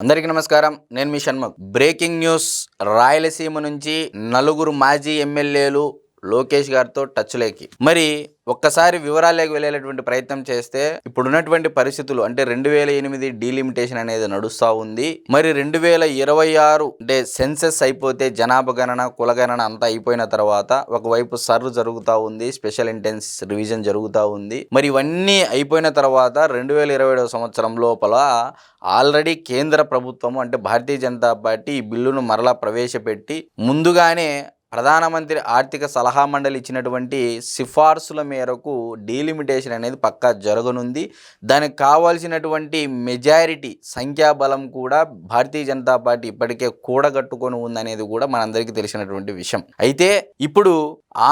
అందరికీ నమస్కారం. నేను మీ షణ్ముఖ్. Breaking news. రాయలసీమ నుంచి నలుగురు మాజీ ఎమ్మెల్యేలు లోకేష్ గారితో టచ్లోకి. మరి ఒక్కసారి వివరాల్లోకి వెళ్ళేటువంటి ప్రయత్నం చేస్తే ఇప్పుడున్నటువంటి పరిస్థితులు అంటే 2008 డీలిమిటేషన్ అనేది నడుస్తూ ఉంది. మరి 2026 అంటే సెన్సెస్ అయిపోతే జనాభా గణన కులగణన అంతా అయిపోయిన తర్వాత ఒకవైపు సర్వ్ జరుగుతూ ఉంది, స్పెషల్ ఇంటెన్స్ రివిజన్ జరుగుతూ ఉంది. మరి ఇవన్నీ అయిపోయిన తర్వాత 2027 సంవత్సరం లోపల ఆల్రెడీ కేంద్ర ప్రభుత్వం అంటే భారతీయ జనతా పార్టీ ఈ బిల్లును మరలా ప్రవేశపెట్టి ముందుగానే ప్రధానమంత్రి ఆర్థిక సలహా మండలి ఇచ్చినటువంటి సిఫార్సుల మేరకు డీలిమిటేషన్ అనేది పక్కా జరగనుంది. దానికి కావాల్సినటువంటి మెజారిటీ సంఖ్యాబలం కూడా భారతీయ జనతా పార్టీ ఇప్పటికే కూడగట్టుకొని ఉందనేది కూడా మనందరికీ తెలిసినటువంటి విషయం. అయితే ఇప్పుడు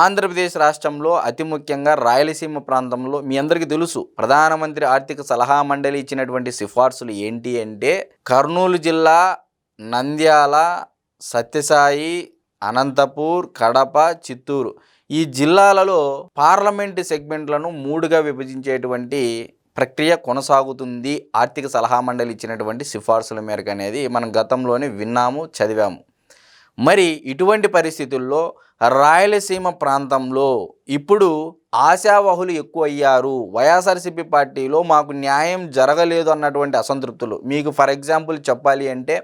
ఆంధ్రప్రదేశ్ రాష్ట్రంలో అతి ముఖ్యంగా రాయలసీమ ప్రాంతంలో మీ అందరికీ తెలుసు ప్రధానమంత్రి ఆర్థిక సలహా మండలి ఇచ్చినటువంటి సిఫార్సులు ఏంటి అంటే కర్నూలు జిల్లా, నంద్యాల, సత్యసాయి, అనంతపూర్, కడప, చిత్తూరు ఈ జిల్లాలలో పార్లమెంటు సెగ్మెంట్లను 3గా విభజించేటువంటి ప్రక్రియ కొనసాగుతుంది. ఆర్థిక సలహా మండలి ఇచ్చినటువంటి సిఫార్సుల మేరకు అనేది మనం గతంలోనే విన్నాము, చదివాము. మరి ఇటువంటి పరిస్థితుల్లో రాయలసీమ ప్రాంతంలో ఇప్పుడు ఆశావహులు ఎక్కువ అయ్యారు. వైఎస్ఆర్సీపీ పార్టీలో మాకు న్యాయం జరగలేదు అన్నటువంటి అసంతృప్తులు. మీకు ఫర్ ఎగ్జాంపుల్ చెప్పాలి అంటే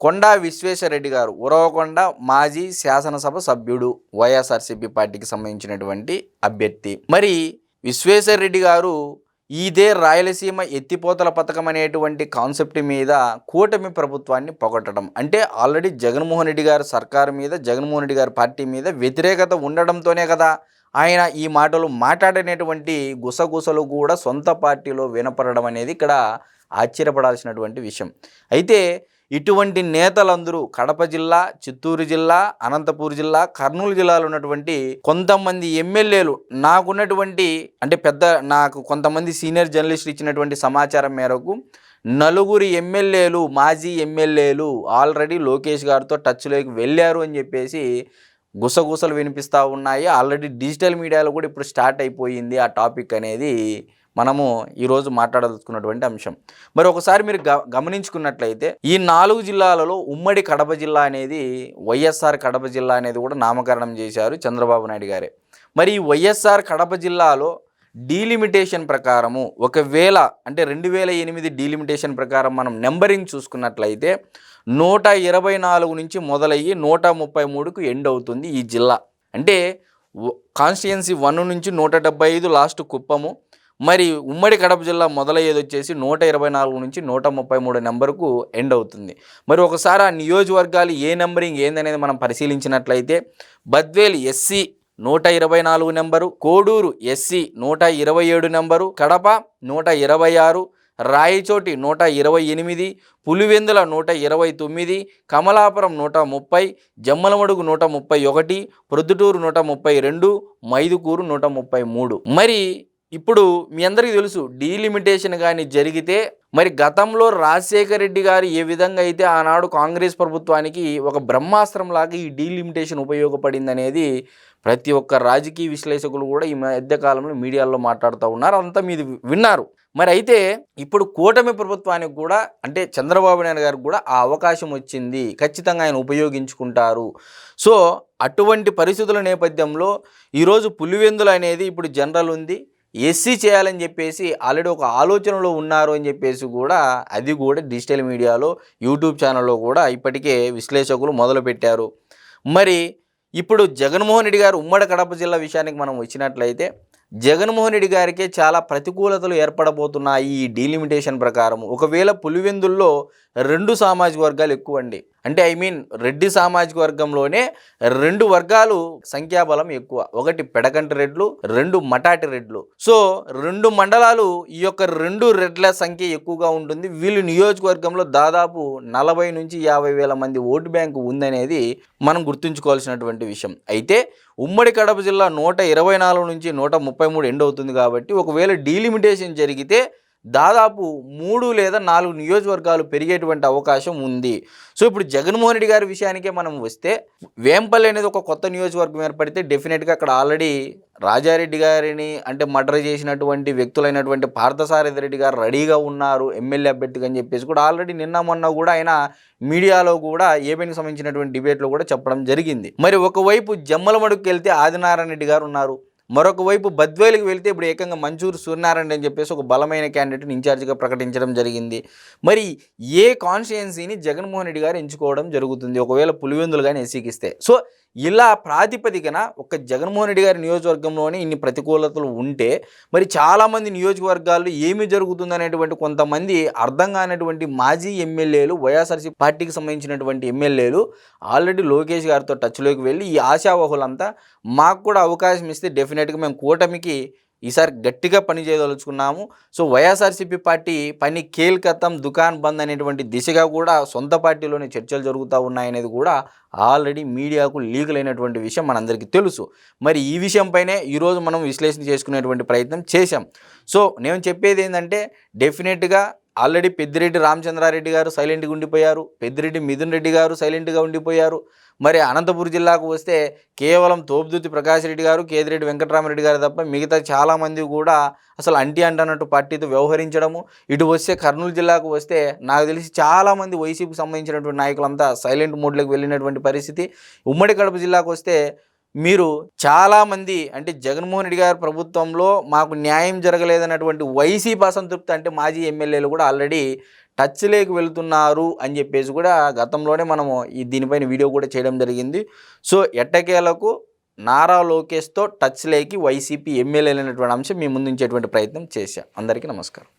కొండా విశ్వేశ్వరరెడ్డి గారు ఉరవకొండ మాజీ శాసనసభ సభ్యుడు, వైఎస్ఆర్సీపీ పార్టీకి సంబంధించినటువంటి అభ్యర్థి. మరి విశ్వేశ్వరరెడ్డి గారు ఇదే రాయలసీమ ఎత్తిపోతల పథకం అనేటువంటి కాన్సెప్ట్ మీద కూటమి ప్రభుత్వాన్ని పొగట్టడం అంటే ఆల్రెడీ జగన్మోహన్ రెడ్డి గారి సర్కారు మీద, జగన్మోహన్ రెడ్డి గారి పార్టీ మీద వ్యతిరేకత ఉండడంతోనే కదా ఆయన ఈ మాటలు మాట్లాడినటువంటి గుసగుసలు కూడా సొంత పార్టీలో వినపడడం అనేది ఇక్కడ ఆశ్చర్యపడాల్సినటువంటి విషయం. అయితే ఇటువంటి నేతలందరూ కడప జిల్లా, చిత్తూరు జిల్లా, అనంతపూర్ జిల్లా, కర్నూలు జిల్లాలో ఉన్నటువంటి కొంతమంది ఎమ్మెల్యేలు నాకున్నటువంటి అంటే నాకు కొంతమంది సీనియర్ జర్నలిస్టులు ఇచ్చినటువంటి సమాచారం మేరకు నలుగురు ఎమ్మెల్యేలు, మాజీ ఎమ్మెల్యేలు ఆల్రెడీ లోకేష్ గారితో టచ్లోకి వెళ్ళారు అని చెప్పేసి గుసగుసలు వినిపిస్తూ ఉన్నాయి. ఆల్రెడీ డిజిటల్ మీడియాలో కూడా ఇప్పుడు స్టార్ట్ అయిపోయింది ఆ టాపిక్ అనేది మనము ఈరోజు మాట్లాడదలుచుకున్నటువంటి అంశం. మరి ఒకసారి మీరు గమనించుకున్నట్లయితే ఈ 4 జిల్లాలలో ఉమ్మడి కడప జిల్లా అనేది వైఎస్ఆర్ కడప జిల్లా అనేది కూడా నామకరణం చేశారు చంద్రబాబు నాయుడు గారే. మరి ఈ వైఎస్ఆర్ కడప జిల్లాలో డీలిమిటేషన్ ప్రకారము ఒకవేళ అంటే 2008 డీలిమిటేషన్ ప్రకారం మనం నెంబరింగ్ చూసుకున్నట్లయితే 124 నుంచి మొదలయ్యి 133కు ఎండ్ అవుతుంది ఈ జిల్లా. అంటే కాన్స్టిట్యుయెన్సీ 1 నుంచి 175 లాస్ట్ కుప్పము. మరి ఉమ్మడి కడప జిల్లా మొదలయ్యేది వచ్చేసి 124 నుంచి 133 నెంబర్కు ఎండ్ అవుతుంది. మరి ఒకసారి ఆ నియోజకవర్గాలు ఏ నెంబరింగ్ ఏందనేది మనం పరిశీలించినట్లయితే Badvel SC 124 number, Koduru SC 127 number, Kadapa 126, Rayachoti 128, Pulivendula 129, Kamalapuram 130, Jammalamadugu 131, Proddatur 132, Mydukur 133. మరి ఇప్పుడు మీ అందరికీ తెలుసు డీలిమిటేషన్ కానీ జరిగితే మరి గతంలో రాజశేఖర రెడ్డి గారు ఏ విధంగా అయితే ఆనాడు కాంగ్రెస్ ప్రభుత్వానికి ఒక బ్రహ్మాస్త్రంలాగా ఈ డీలిమిటేషన్ ఉపయోగపడింది అనేది ప్రతి ఒక్క రాజకీయ విశ్లేషకులు కూడా ఈ మధ్యకాలంలో మీడియాలో మాట్లాడుతూ ఉన్నారు. అంతా మీరు విన్నారు. మరి అయితే ఇప్పుడు కూటమి ప్రభుత్వానికి కూడా అంటే చంద్రబాబు నాయుడు గారికి కూడా ఆ అవకాశం వచ్చింది, ఖచ్చితంగా ఆయన ఉపయోగించుకుంటారు. సో అటువంటి పరిస్థితుల నేపథ్యంలో ఈరోజు పులివెందులు అనేది ఇప్పుడు జనరల్ ఉంది, ఎస్సీ చేయాలని చెప్పేసి ఆల్రెడీ ఒక ఆలోచనలో ఉన్నారు అని చెప్పేసి కూడా అది కూడా డిజిటల్ మీడియాలో యూట్యూబ్ ఛానల్లో కూడా ఇప్పటికే విశ్లేషకులు మొదలుపెట్టారు. మరి ఇప్పుడు జగన్మోహన్ రెడ్డి గారు ఉమ్మడి కడప జిల్లా విషయానికి మనం వచ్చినట్లయితే జగన్మోహన్ రెడ్డి గారికి చాలా ప్రతికూలతలు ఏర్పడబోతున్నాయి ఈ డీలిమిటేషన్ ప్రకారం. ఒకవేళ పులివెందుల్లో 2 సామాజిక వర్గాలు ఎక్కువ అండి, అంటే రెడ్డి సామాజిక వర్గంలోనే 2 వర్గాలు సంఖ్యాబలం ఎక్కువ. ఒకటి పెడకంటి రెడ్లు, 2 మటాటి రెడ్లు. సో 2 మండలాలు ఈ యొక్క 2 రెడ్ల సంఖ్య ఎక్కువగా ఉంటుంది. వీళ్ళు నియోజకవర్గంలో దాదాపు 40 నుంచి 50 వేల మంది ఓటు బ్యాంకు ఉందనేది మనం గుర్తుంచుకోవాల్సినటువంటి విషయం. అయితే ఉమ్మడి కడప జిల్లా 124 నుంచి 133 ఎండ్ అవుతుంది కాబట్టి ఒకవేళ డీలిమిటేషన్ జరిగితే దాదాపు 3 లేదా 4 నియోజకవర్గాలు పెరిగేటువంటి అవకాశం ఉంది. సో ఇప్పుడు జగన్మోహన్ రెడ్డి గారి విషయానికే మనం వస్తే వేంపల్లి అనేది ఒక కొత్త నియోజకవర్గం ఏర్పడితే డెఫినెట్గా అక్కడ ఆల్రెడీ రాజారెడ్డి గారిని అంటే మర్డర్ చేసినటువంటి వ్యక్తులైనటువంటి పార్థసారథి రెడ్డి గారు రెడీగా ఉన్నారు ఎమ్మెల్యే అభ్యర్థిగా అని చెప్పేసి కూడా ఆల్రెడీ నిన్న మొన్న కూడా ఆయన మీడియాలో కూడా ఏబీఎన్కి సంబంధించినటువంటి డిబేట్లో కూడా చెప్పడం జరిగింది. మరి ఒకవైపు జమ్మలమడుగుకి వెళ్తే ఆదినారాయణ రెడ్డి గారు ఉన్నారు, మరొక వైపు బద్వేలుకి వెళ్తే ఇప్పుడు ఏకంగా మంచూరు సూర్యనారాయణ అని చెప్పేసి ఒక బలమైన క్యాండిడేట్ని ఇన్ఛార్జిగా ప్రకటించడం జరిగింది. మరి ఏ కాన్స్టిట్యుయెన్సీని జగన్మోహన్ రెడ్డి గారు ఎంచుకోవడం జరుగుతుంది ఒకవేళ పులివెందులు కానీ ఎస్సీకిస్తే? సో ఇలా ప్రాతిపదికన ఒక జగన్మోహన్ రెడ్డి గారి నియోజకవర్గంలోనే ఇన్ని ప్రతికూలతలు ఉంటే మరి చాలామంది నియోజకవర్గాల్లో ఏమి జరుగుతుందనేటువంటి కొంతమంది అర్థం కానటువంటి మాజీ ఎమ్మెల్యేలు, వైఎస్ఆర్సీ పార్టీకి సంబంధించినటువంటి ఎమ్మెల్యేలు ఆల్రెడీ లోకేష్ గారితో టచ్లోకి వెళ్ళి ఈ ఆశావహులంతా మాకు కూడా అవకాశం ఇస్తే డెఫినెట్గా మేము కూటమికి ఈసారి గట్టిగా పని చేయదలుచుకున్నాము. సో వైఎస్ఆర్సీపీ పార్టీ పని కేల్కతం దుకాన్ బంద్ అనేటువంటి దిశగా కూడా సొంత పార్టీలోనే చర్చలు జరుగుతూ ఉన్నాయనేది కూడా ఆల్రెడీ మీడియాకు లీకులైనటువంటి విషయం మనందరికీ తెలుసు. మరి ఈ విషయంపైనే ఈరోజు మనం విశ్లేషణ చేసుకునేటువంటి ప్రయత్నం చేశాం. సో నేను చెప్పేది ఏంటంటే డెఫినెట్గా ఆల్రెడీ పెద్దిరెడ్డి రామచంద్రారెడ్డి గారు సైలెంట్గా ఉండిపోయారు, పెద్దిరెడ్డి మిథున్ రెడ్డి గారు సైలెంట్గా ఉండిపోయారు. మరి అనంతపురం జిల్లాకు వస్తే కేవలం తోపుదుర్తి ప్రకాష్ రెడ్డి గారు, కేదిరెడ్డి వెంకటరామరెడ్డి గారు తప్ప మిగతా చాలామంది కూడా అసలు అంటన్నట్టు పార్టీతో వ్యవహరించడము. ఇటు వస్తే కర్నూలు జిల్లాకు వస్తే నాకు తెలిసి చాలామంది వైసీపీకి సంబంధించినటువంటి నాయకులంతా సైలెంట్ మోడ్లోకి వెళ్ళినటువంటి పరిస్థితి. ఉమ్మడి కడప జిల్లాకు వస్తే మీరు చాలామంది అంటే జగన్మోహన్ రెడ్డి గారి ప్రభుత్వంలో మాకు న్యాయం జరగలేదన్నటువంటి వైసీపీ అసంతృప్తి అంటే మాజీ ఎమ్మెల్యేలు కూడా ఆల్రెడీ టచ్లోకి వెళ్తున్నారు అని చెప్పేసి కూడా గతంలోనే మనము దీనిపైన వీడియో కూడా చేయడం జరిగింది. సో ఎట్టకేలకు నారా లోకేష్తో టచ్లోకి వైసీపీ ఎమ్మెల్యేలు అనేటువంటి అంశం మీ ముందు ఉంచేటువంటి ప్రయత్నం చేశాం. అందరికీ నమస్కారం.